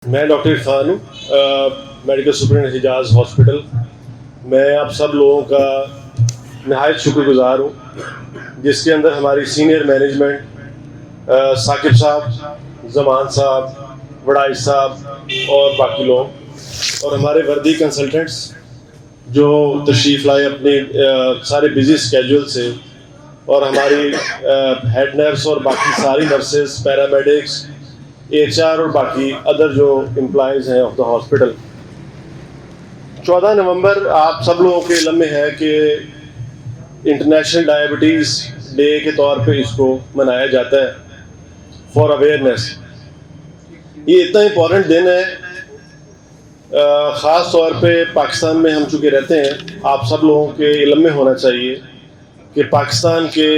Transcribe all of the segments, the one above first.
میں ڈاکٹر عرفان ہوں، medical superintendent Hijaz hospital. میں آپ سب لوگوں کا نہایت شکر گزار ہوں، جس کے اندر ہماری سینئر مینجمنٹ، ثاقب صاحب، زمان صاحب، وڑائچ صاحب اور باقی لوگ، اور ہمارے وردی کنسلٹنٹس جو تشریف لائے اپنے سارے بزی اسکیجول سے، اور ہماری ہیڈ نرس اور باقی ساری نرسز، پیرامیڈکس، HR اور باقی ادر جو امپلائیز ہیں آف دا ہاسپٹل۔ 14 نومبر آپ سب لوگوں کے علم میں ہے کہ انٹرنیشنل ڈائبٹیز ڈے کے طور پہ اس کو منایا جاتا ہے فار اویئرنیس۔ یہ اتنا امپورٹنٹ دن ہے، خاص طور پہ پاکستان میں ہم چونکہ رہتے ہیں، آپ سب لوگوں کے علم میں ہونا چاہیے کہ پاکستان کے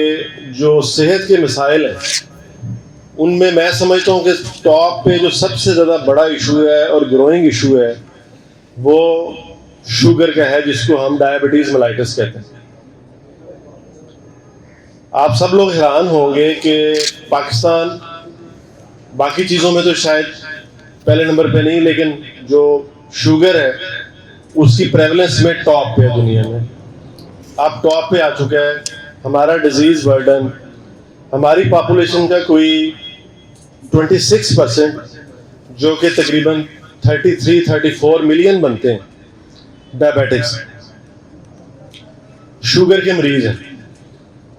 جو صحت کے مسائل ہیں ان میں سمجھتا ہوں کہ ٹاپ پہ جو سب سے زیادہ بڑا ایشو ہے اور گروئنگ ایشو ہے وہ شوگر کا ہے، جس کو ہم ڈائبٹیز ملائٹس کہتے ہیں۔ آپ سب لوگ حیران ہوں گے کہ پاکستان باقی چیزوں میں تو شاید پہلے نمبر پہ نہیں، لیکن جو شوگر ہے اس کی پریولنس میں ٹاپ پہ ہے دنیا میں۔ آپ ٹاپ پہ آ چکا ہے ہمارا ڈیزیز برڈن۔ ہماری پاپولیشن کا کوئی 26%، جو کہ تقریباً 34 ملین بنتے ہیں، ڈائبیٹکس، شوگر کے مریض ہیں،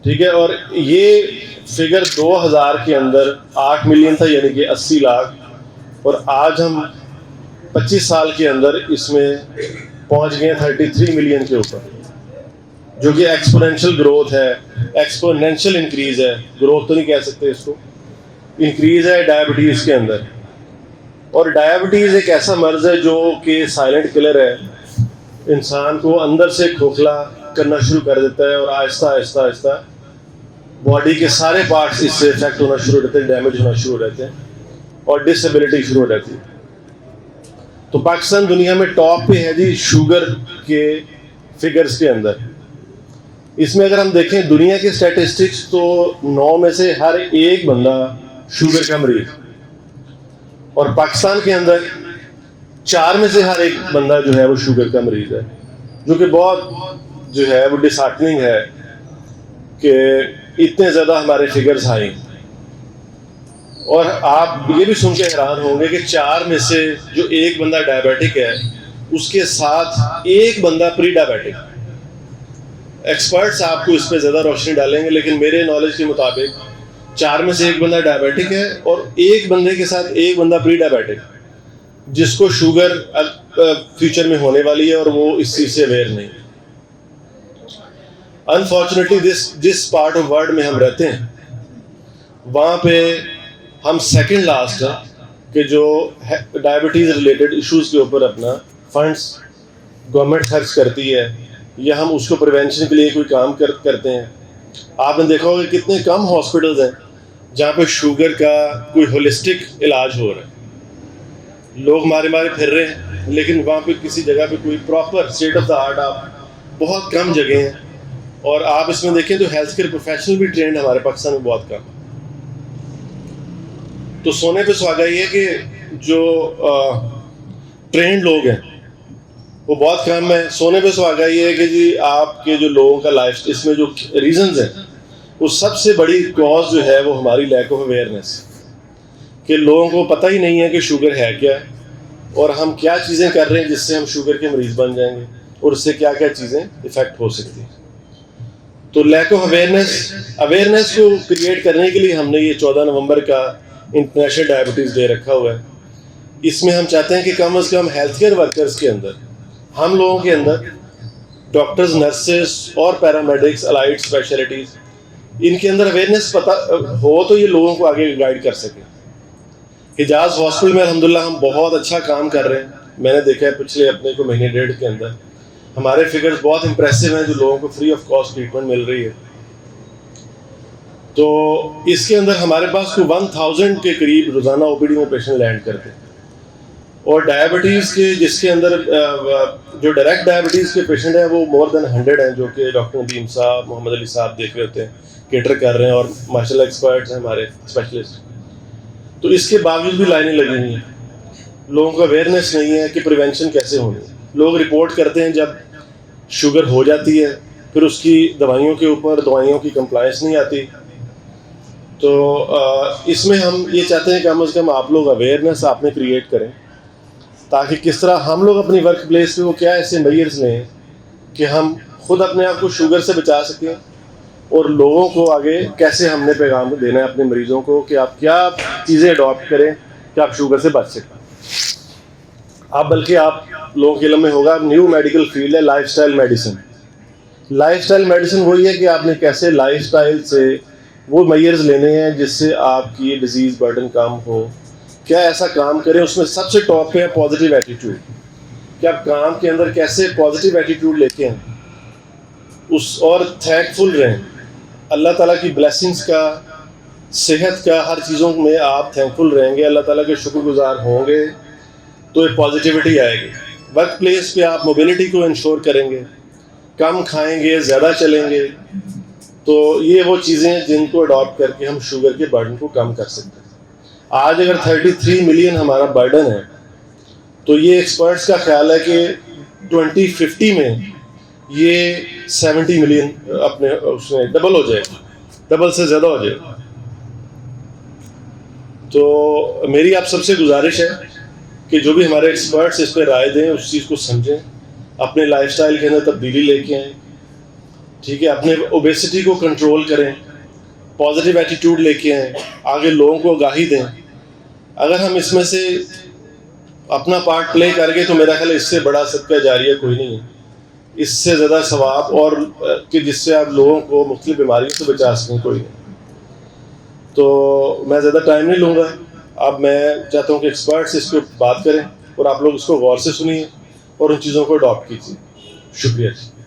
ٹھیک ہے۔ اور یہ فگر 2000 کے اندر 8 ملین تھا، یعنی کہ 80 لاکھ، اور آج ہم 25 سال کے اندر اس میں پہنچ گئے 33 ملین کے اوپر، جو کہ ایکسپونینشل گروتھ ہے، ایکسپونینشل انکریز ہے، گروتھ تو نہیں کہہ سکتے اس کو، انکریز ہے ڈائبٹیز کے اندر۔ اور ڈائبٹیز ایک ایسا مرض ہے جو کہ سائلنٹ کلر ہے، انسان کو اندر سے کھوکھلا کرنا شروع کر دیتا ہے، اور آہستہ آہستہ آہستہ باڈی کے سارے پارٹس اس سے افیکٹ ہونا شروع ہو جاتے ہیں، ڈیمیج ہونا شروع ہو جاتے ہیں، اور ڈسیبلٹی شروع ہو جاتی ہے۔ تو پاکستان دنیا میں ٹاپ پہ ہے جی شوگر کے فگرز کے اندر۔ اس میں اگر ہم دیکھیں دنیا کے اسٹیٹسٹکس تو 9 میں سے ہر ایک بندہ شوگر کا مریض، اور پاکستان کے اندر 4 میں سے ہر ایک بندہ جو ہے وہ شوگر کا مریض ہے، جو کہ بہت جو ہے وہ ڈس ہارٹننگ ہے کہ اتنے زیادہ ہمارے فگرز ہائی۔ اور آپ یہ بھی سن کے حیران ہوں گے کہ 4 میں سے جو ایک بندہ ڈائبیٹک ہے اس کے ساتھ ایک بندہ پری ڈائبیٹک۔ ایکسپرٹس آپ کو اس پہ زیادہ روشنی ڈالیں گے، لیکن میرے نالج کے مطابق 4 میں سے ایک بندہ ڈائبیٹک ہے، اور ایک بندے کے ساتھ ایک بندہ پری ڈائبیٹک، جس کو شوگر فیوچر میں ہونے والی ہے اور وہ اس چیز سے اویئر نہیں۔ انفارچونیٹلی جس پارٹ آف ورلڈ میں ہم رہتے ہیں وہاں پہ ہم سیکنڈ لاسٹ ہیں کہ جو ڈائبٹیز ریلیٹڈ ایشوز کے اوپر اپنا فنڈس گورنمنٹ خرچ کرتی ہے، یا ہم اس کو پریونشن کے لیے کوئی کام کرتے ہیں۔ آپ نے دیکھا ہوگا کتنے کم ہاسپٹلز ہیں جہاں پہ شوگر کا کوئی ہولسٹک علاج ہو رہا ہے۔ لوگ مارے پھر رہے ہیں، لیکن وہاں پہ کسی جگہ پہ کوئی proper state of the art آپ بہت کم جگہ ہیں۔ اور آپ اس میں دیکھیں تو ہیلتھ کیئر پروفیشنل بھی ٹرینڈ ہمارے پاکستان میں بہت کم۔ تو سونے پہ سہاگا یہ ہے کہ جو ٹرینڈ لوگ ہیں وہ بہت کم ہے۔ سونے پہ سہاگا یہ ہے کہ جی آپ کے جو لوگوں کا لائف، اس میں جو ریزنز ہیں، وہ سب سے بڑی کاز جو ہے وہ ہماری لیک آف اویئرنیس، کہ لوگوں کو پتہ ہی نہیں ہے کہ شوگر ہے کیا، اور ہم کیا چیزیں کر رہے ہیں جس سے ہم شوگر کے مریض بن جائیں گے، اور اس سے کیا کیا چیزیں افیکٹ ہو سکتی ہیں۔ تو لیک آف اویئرنیس کو کریٹ کرنے کے لیے ہم نے یہ 14 نومبر کا انٹرنیشنل ڈائبٹیز ڈے رکھا ہوا ہے۔ اس میں ہم چاہتے ہیں کہ کم از کم ہیلتھ کیئر ورکرز کے اندر، ہم لوگوں کے اندر، ڈاکٹرز، نرسز اور پیرامیڈکس، الائڈ اسپیشلٹیز، ان کے اندر اویئرنیس پتہ ہو تو یہ لوگوں کو آگے گائیڈ کر سکیں۔ حجاز ہاسپٹل میں الحمدللہ ہم بہت اچھا کام کر رہے ہیں۔ میں نے دیکھا ہے پچھلے اپنے کو مہینے ڈیڑھ کے اندر ہمارے فگرز بہت امپریسو ہیں، جو لوگوں کو فری آف کاسٹ ٹریٹمنٹ مل رہی ہے۔ تو اس کے اندر ہمارے پاس کوئی 1000 کے قریب روزانہ OPD میں پیشنٹ لینڈ کرتے ہیں، اور ڈائبٹیز کے جس کے اندر جو ڈائریکٹ ڈائبٹیز کے پیشنٹ ہیں وہ more than 100 ہیں، جو کہ ڈاکٹر ندیم صاحب، محمد علی صاحب دیکھ رہے ہوتے ہیں، کیٹر کر رہے ہیں، اور ماشاء اللہ ایکسپرٹس ہیں ہمارے اسپیشلسٹ۔ تو اس کے باوجود بھی لائنیں لگی ہوئی ہیں۔ لوگوں کو اویئرنیس نہیں ہے کہ پریونشن کیسے ہونی ہے. لوگ رپورٹ کرتے ہیں جب شوگر ہو جاتی ہے, پھر اس کی دوائیوں کی کمپلائنس نہیں آتی. تو اس میں ہم یہ چاہتے ہیں کہ کم از کم آپ لوگ اویئرنیس آپ نے کریٹ کریں, تاکہ کس طرح ہم لوگ اپنی ورک پلیس پہ وہ کیا ایسے میئرز لیں کہ ہم خود اپنے آپ کو شوگر سے بچا سکیں, اور لوگوں کو آگے کیسے ہم نے پیغام دینا ہے اپنے مریضوں کو کہ آپ کیا چیزیں اڈاپٹ کریں کہ آپ شوگر سے بچ سکیں. بلکہ آپ لوگوں کے علم میں ہوگا, نیو میڈیکل فیلڈ ہے life style medicine. Life style medicine وہی ہے کہ آپ نے کیسے لائف سٹائل سے وہ میئرز لینے ہیں جس سے آپ کی ڈیزیز برڈن کم ہو. کیا ایسا کام کریں, اس میں سب سے ٹاپ پہ ہے پازیٹیو ایٹیٹیوڈ, کہ آپ کام کے اندر کیسے پازیٹیو ایٹیٹیوڈ لے کے ہیں اور تھینکفل رہیں. اللہ تعالیٰ کی بلیسنگز کا, صحت کا, ہر چیزوں میں آپ تھینکفل رہیں گے, اللہ تعالیٰ کے شکر گزار ہوں گے تو ایک پازیٹیوٹی آئے گی. ورک پلیس پہ آپ موبلٹی کو انشور کریں گے, کم کھائیں گے, زیادہ چلیں گے. تو یہ وہ چیزیں ہیں جن کو اڈاپٹ کر کے ہم شوگر کے برڈن کو کم کر سکتے ہیں. آج اگر 33 ملین ہمارا برڈن ہے تو یہ ایکسپرٹس کا خیال ہے کہ 2050 میں یہ 70 ملین اپنے اس میں ڈبل ہو جائے گا, ڈبل سے زیادہ ہو جائے گا. تو میری آپ سب سے گزارش ہے کہ جو بھی ہمارے ایکسپرٹس اس پہ رائے دیں اس چیز کو سمجھیں, اپنے لائف سٹائل کے اندر تبدیلی لے کے آئیں. ٹھیک ہے, اپنے اوبیسٹی کو کنٹرول کریں, پازیٹیو ایٹیٹیوڈ لے کے آئیں, آگے لوگوں کو آگاہی دیں. اگر ہم اس میں سے اپنا پارٹ پلے کر گئے تو میرا خیال ہے اس سے بڑا صدقہ جاریہ کوئی نہیں ہے, اس سے زیادہ ثواب اور کہ جس سے آپ لوگوں کو مختلف بیماریوں سے بچا سکیں کوئی نہیں. تو میں زیادہ ٹائم نہیں لوں گا. اب میں چاہتا ہوں کہ ایکسپرٹس اس پہ بات کریں اور آپ لوگ اس کو غور سے سنیے اور ان چیزوں کو اڈاپٹ کیجیے. شکریہ جی.